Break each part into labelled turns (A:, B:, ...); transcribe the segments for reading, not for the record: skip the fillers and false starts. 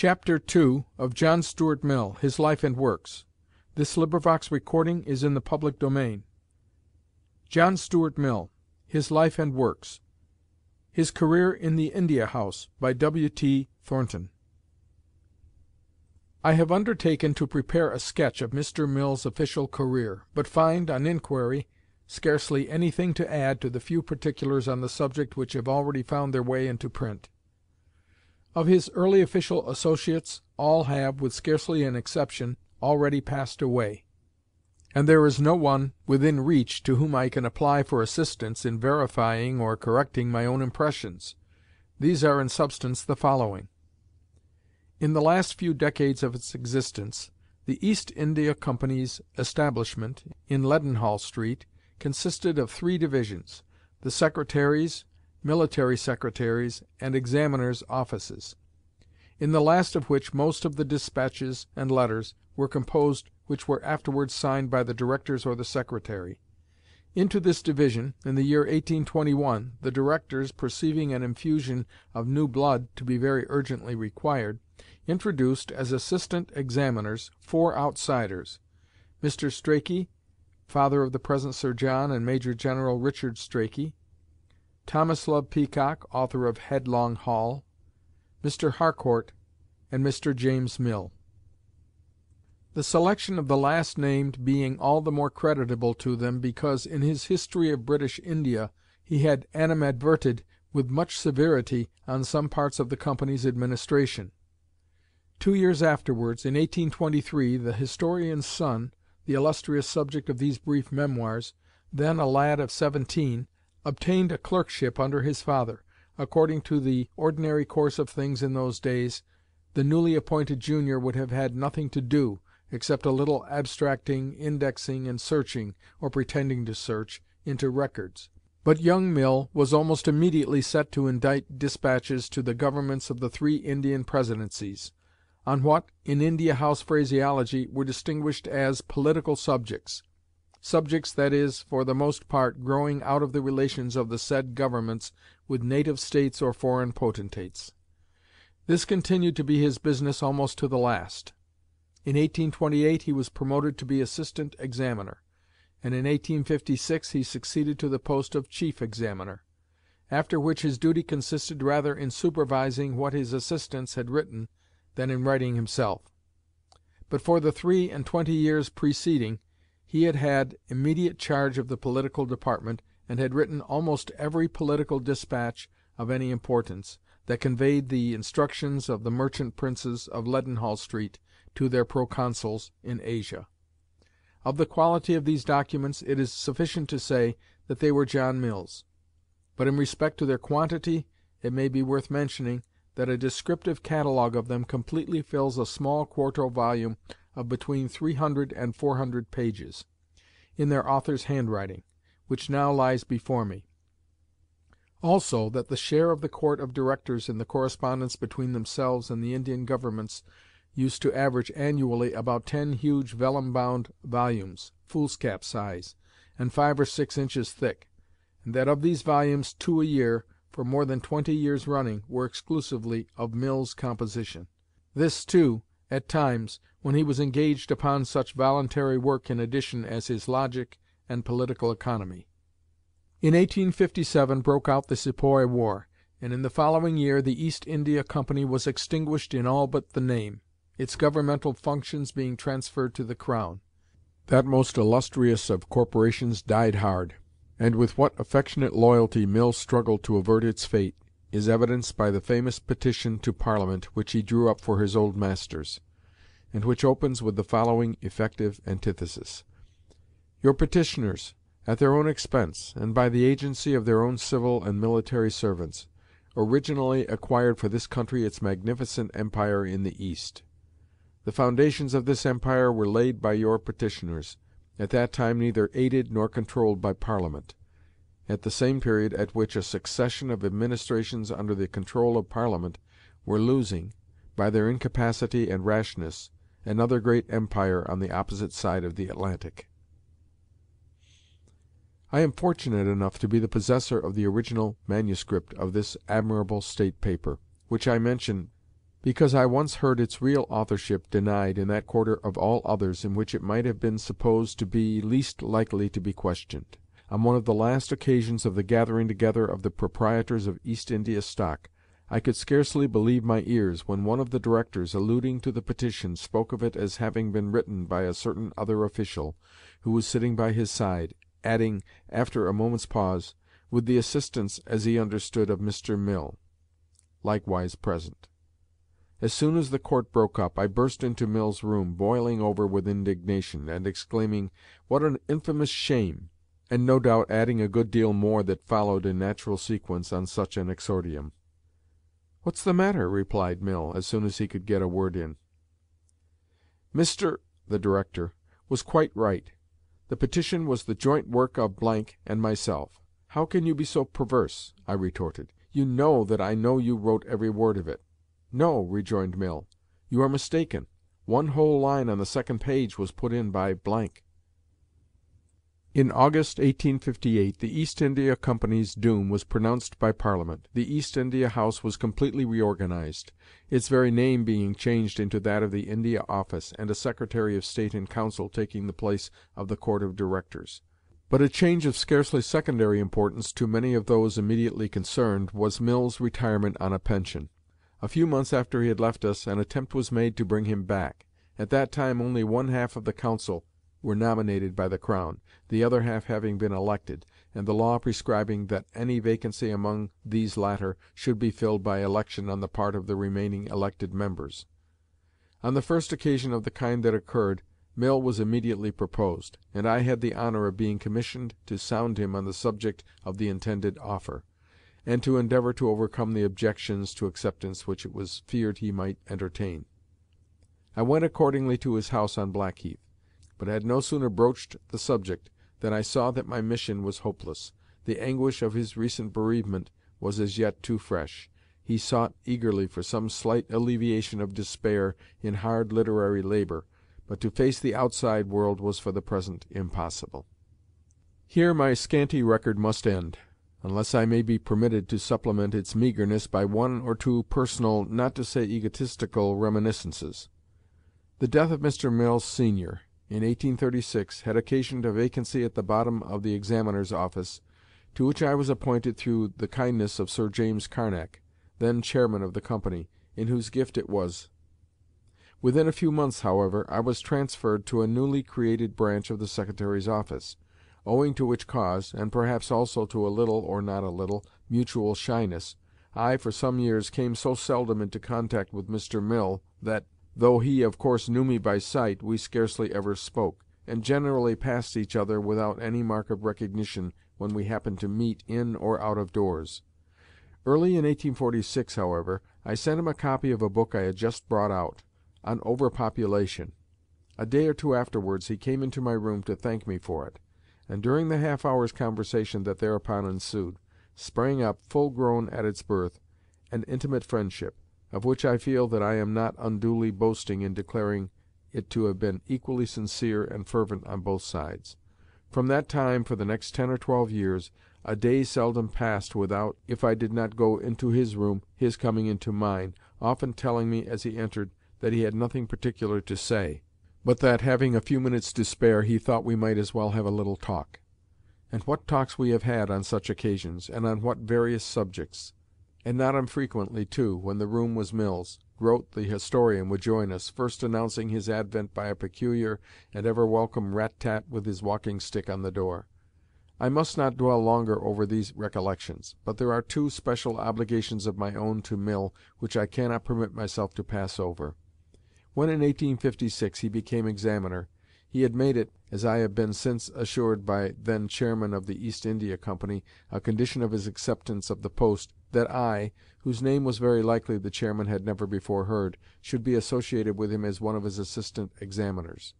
A: Chapter 2 of John Stuart Mill, His Life and Works. This recording is in the public domain. John Stuart Mill, His Life and Works. His Career in the India House, by W. T. Thornton. I have undertaken to prepare a sketch of Mr. Mill's official career, but find, on inquiry, scarcely anything to add to the few particulars on the subject which have already found their way into print. Of his early official associates, all have, with scarcely an exception, already passed away, and there is no one within reach to whom I can apply for assistance in verifying or correcting my own impressions. These are in substance the following. In the last few decades of its existence, the East India Company's establishment in Leadenhall Street consisted of three divisions: the Secretaries, Military Secretaries, and Examiners' offices, in the last of which most of the dispatches and letters were composed which were afterwards signed by the Directors or the Secretary. Into this division, in the year 1821, the Directors, perceiving an infusion of new blood to be very urgently required, introduced, as assistant examiners, 4 outsiders: Mr. Strachey, father of the present Sir John and Major General Richard Strachey; Thomas Love Peacock, author of Headlong Hall; Mr. Harcourt; and Mr. James Mill. The selection of the last named being all the more creditable to them because in his History of British India he had animadverted with much severity on some parts of the Company's administration. 2 years afterwards, in 1823, the historian's son, the illustrious subject of these brief memoirs, then a lad of 17, obtained a clerkship under his father. According to the ordinary course of things in those days, the newly appointed junior would have had nothing to do, except a little abstracting, indexing, and searching, or pretending to search, into records. But young Mill was almost immediately set to indite dispatches to the governments of the 3 Indian presidencies, on what, in India House phraseology, were distinguished as political subjects, that is, for the most part, growing out of the relations of the said governments with native states or foreign potentates. This continued to be his business almost to the last. In 1828 he was promoted to be assistant examiner, and in 1856 he succeeded to the post of chief examiner, after which his duty consisted rather in supervising what his assistants had written than in writing himself. But for the 23 years preceding, he had had immediate charge of the political department, and had written almost every political despatch of any importance, that conveyed the instructions of the merchant princes of Leadenhall Street to their proconsuls in Asia. Of the quality of these documents it is sufficient to say that they were John Mill's; but in respect to their quantity it may be worth mentioning that a descriptive catalogue of them completely fills a small quarto volume of between 300 and 400 pages, in their author's handwriting, which now lies before me. Also, that the share of the Court of Directors in the correspondence between themselves and the Indian governments used to average annually about 10 huge vellum-bound volumes, foolscap size, and 5 or 6 inches thick, and that of these volumes 2 a year, for more than 20 years running, were exclusively of Mill's composition. This, too, at times, when he was engaged upon such voluntary work in addition as his Logic and Political Economy. In 1857 broke out the Sepoy War, and in the following year the East India Company was extinguished in all but the name, its governmental functions being transferred to the Crown. That most illustrious of corporations died hard, and with what affectionate loyalty Mill struggled to avert its fate is evidenced by the famous petition to Parliament which he drew up for his old masters, and which opens with the following effective antithesis: "Your petitioners, at their own expense, and by the agency of their own civil and military servants, originally acquired for this country its magnificent empire in the East. The foundations of this empire were laid by your petitioners, at that time neither aided nor controlled by Parliament, at the same period at which a succession of administrations under the control of Parliament were losing, by their incapacity and rashness, another great empire on the opposite side of the Atlantic." I am fortunate enough to be the possessor of the original manuscript of this admirable state paper, which I mention because I once heard its real authorship denied in that quarter of all others in which it might have been supposed to be least likely to be questioned. On one of the last occasions of the gathering together of the proprietors of East India stock, I could scarcely believe my ears when one of the directors, alluding to the petition, spoke of it as having been written by a certain other official, who was sitting by his side, adding, after a moment's pause, "with the assistance, as he understood, of Mr. Mill, likewise present." As soon as the court broke up, I burst into Mill's room, boiling over with indignation, and exclaiming, "What an infamous shame!" and no doubt adding a good deal more that followed in natural sequence on such an exordium. "What's the matter?" replied Mill, as soon as he could get a word in. "Mr. the director was quite right. The petition was the joint work of and myself." "How can you be so perverse?" I retorted. "You know that I know you wrote every word of it." "No," rejoined Mill, "you are mistaken. One whole line on the second page was put in by ." In August, 1858, the East India Company's doom was pronounced by Parliament. The East India House was completely reorganized, its very name being changed into that of the India Office, and a Secretary of State in Council taking the place of the Court of Directors. But a change of scarcely secondary importance to many of those immediately concerned was Mill's retirement on a pension. A few months after he had left us, an attempt was made to bring him back. At that time only one half of the Council were nominated by the Crown, the other half having been elected, and the law prescribing that any vacancy among these latter should be filled by election on the part of the remaining elected members. On the first occasion of the kind that occurred, Mill was immediately proposed, and I had the honor of being commissioned to sound him on the subject of the intended offer, and to endeavor to overcome the objections to acceptance which it was feared he might entertain. I went accordingly to his house on Blackheath, but had no sooner broached the subject than I saw that my mission was hopeless. The anguish of his recent bereavement was as yet too fresh. He sought eagerly for some slight alleviation of despair in hard literary labor, but to face the outside world was for the present impossible. Here my scanty record must end, unless I may be permitted to supplement its meagreness by one or two personal, not to say egotistical, reminiscences. The death of Mr. Mill, Sr., in 1836, had occasioned a vacancy at the bottom of the examiner's office, to which I was appointed through the kindness of Sir James Carnac, then chairman of the company, in whose gift it was. Within a few months, however, I was transferred to a newly created branch of the Secretary's office, owing to which cause, and perhaps also to a little, or not a little, mutual shyness, I for some years came so seldom into contact with Mr. Mill that, though he of course knew me by sight, we scarcely ever spoke, and generally passed each other without any mark of recognition when we happened to meet in or out of doors. Early in 1846, however, I sent him a copy of a book I had just brought out, on Overpopulation. A day or two afterwards he came into my room to thank me for it, and during the half-hour's conversation that thereupon ensued, sprang up, full-grown at its birth, an intimate friendship, of which I feel that I am not unduly boasting in declaring it to have been equally sincere and fervent on both sides. From that time, for the next 10 or 12 years, a day seldom passed without, if I did not go into his room, his coming into mine, often telling me as he entered that he had nothing particular to say, but that, having a few minutes to spare, he thought we might as well have a little talk. And what talks we have had on such occasions, and on what various subjects! And not unfrequently, too, when the room was Mill's, Grote the historian would join us, first announcing his advent by a peculiar and ever welcome rat-tat with his walking-stick on the door. I must not dwell longer over these recollections, but there are two special obligations of my own to Mill which I cannot permit myself to pass over. When in 1856 he became examiner, he had made it, as I have been since assured by then chairman of the East India Company, a condition of his acceptance of the post, that I, whose name was very likely the chairman had never before heard, should be associated with him as one of his assistant examiners,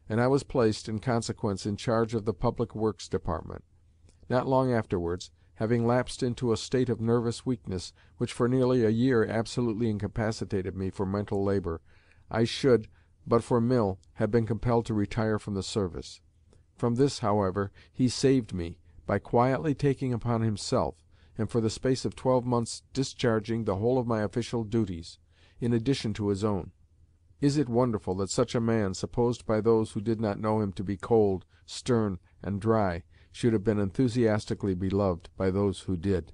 A: and I was placed, in consequence, in charge of the Public Works Department. Not long afterwards, having lapsed into a state of nervous weakness which for nearly a year absolutely incapacitated me for mental labor, I should, but for Mill, have been compelled to retire from the service. From this, however, he saved me by quietly taking upon himself, and for the space of 12 months discharging the whole of my official duties. in addition to his own. Is it wonderful that such a man, supposed by those who did not know him to be cold, stern, and dry, should have been enthusiastically beloved by those who did?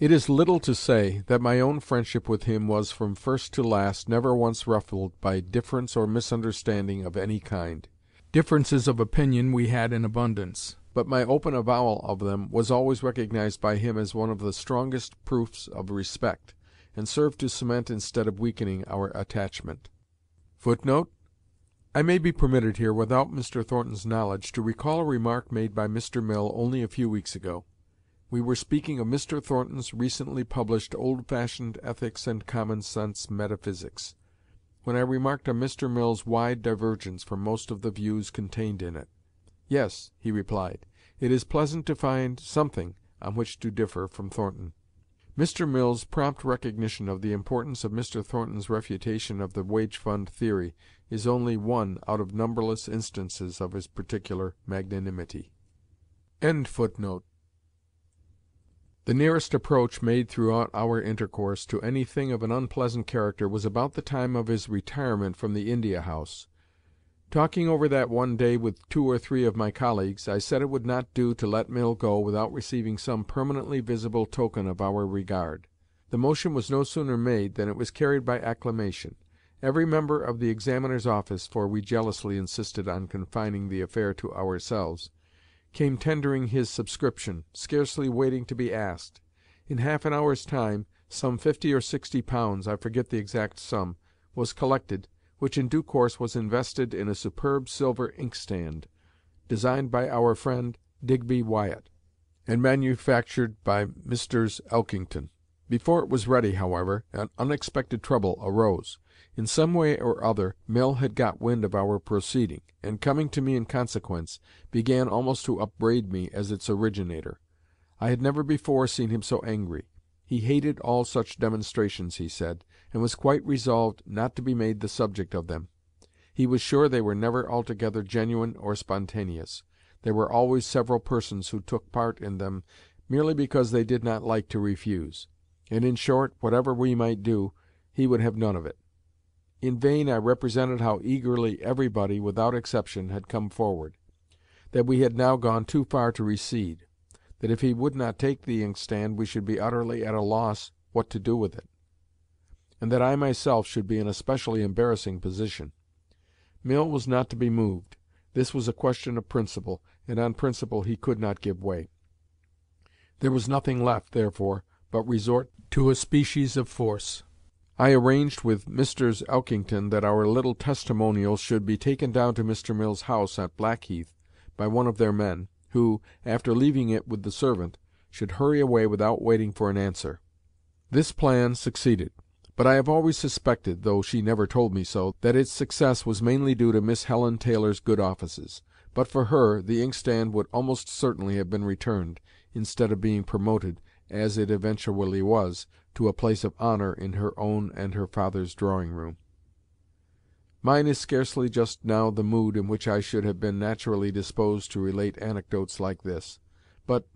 A: It is little to say that my own friendship with him was, from first to last, never once ruffled by difference or misunderstanding of any kind. Differences of opinion we had in abundance, but my open avowal of them was always recognized by him as one of the strongest proofs of respect, and served to cement instead of weakening our attachment. I may be permitted here, without Mr. Thornton's knowledge, to recall a remark made by Mr. Mill only a few weeks ago. We were speaking of Mr. Thornton's recently published Old-fashioned Ethics and Common-sense Metaphysics, when I remarked on Mr. Mill's wide divergence from most of the views contained in it. "Yes," he replied, "it is pleasant to find something on which to differ from Thornton." Mr. Mill's prompt recognition of the importance of Mr. Thornton's refutation of the wage fund theory is only one out of numberless instances of his particular magnanimity. The nearest approach made throughout our intercourse to any thing of an unpleasant character was about the time of his retirement from the India House. Talking over that one day with 2 or 3 of my colleagues, I said it would not do to let Mill go without receiving some permanently visible token of our regard. The motion was no sooner made than it was carried by acclamation. Every member of the examiner's office, for we jealously insisted on confining the affair to ourselves, came tendering his subscription, scarcely waiting to be asked. In half an hour's time, some 50 or 60 pounds, I forget the exact sum, was collected, which in due course was invested in a superb silver inkstand, designed by our friend Digby Wyatt, and manufactured by Messrs. Elkington. Before it was ready, however, an unexpected trouble arose. In some way or other Mill had got wind of our proceeding, and, coming to me in consequence, began almost to upbraid me as its originator. I had never before seen him so angry. He hated all such demonstrations, he said, and was quite resolved not to be made the subject of them. He was sure they were never altogether genuine or spontaneous. There were always several persons who took part in them merely because they did not like to refuse. And in short, whatever we might do, he would have none of it. In vain I represented how eagerly everybody, without exception, had come forward; that we had now gone too far to recede; that if he would not take the inkstand we should be utterly at a loss what to do with it; and that I myself should be in a specially embarrassing position. Mill was not to be moved. This was a question of principle, and on principle he could not give way. There was nothing left, therefore, but resort to a species of force. I arranged with Messrs. Elkington that our little testimonial should be taken down to Mr. Mill's house at Blackheath by one of their men, who, after leaving it with the servant, should hurry away without waiting for an answer. This plan succeeded, but I have always suspected, though she never told me so, that its success was mainly due to Miss Helen Taylor's good offices. But for her, the inkstand would almost certainly have been returned, instead of being promoted, as it eventually was, to a place of honor in her own and her father's drawing-room. Mine is scarcely just now the mood in which I should have been naturally disposed to relate anecdotes like this, but,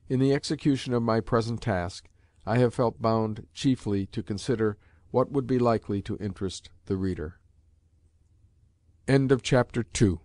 A: in the execution of my present task, I have felt bound chiefly to consider what would be likely to interest the reader. Chapter 3.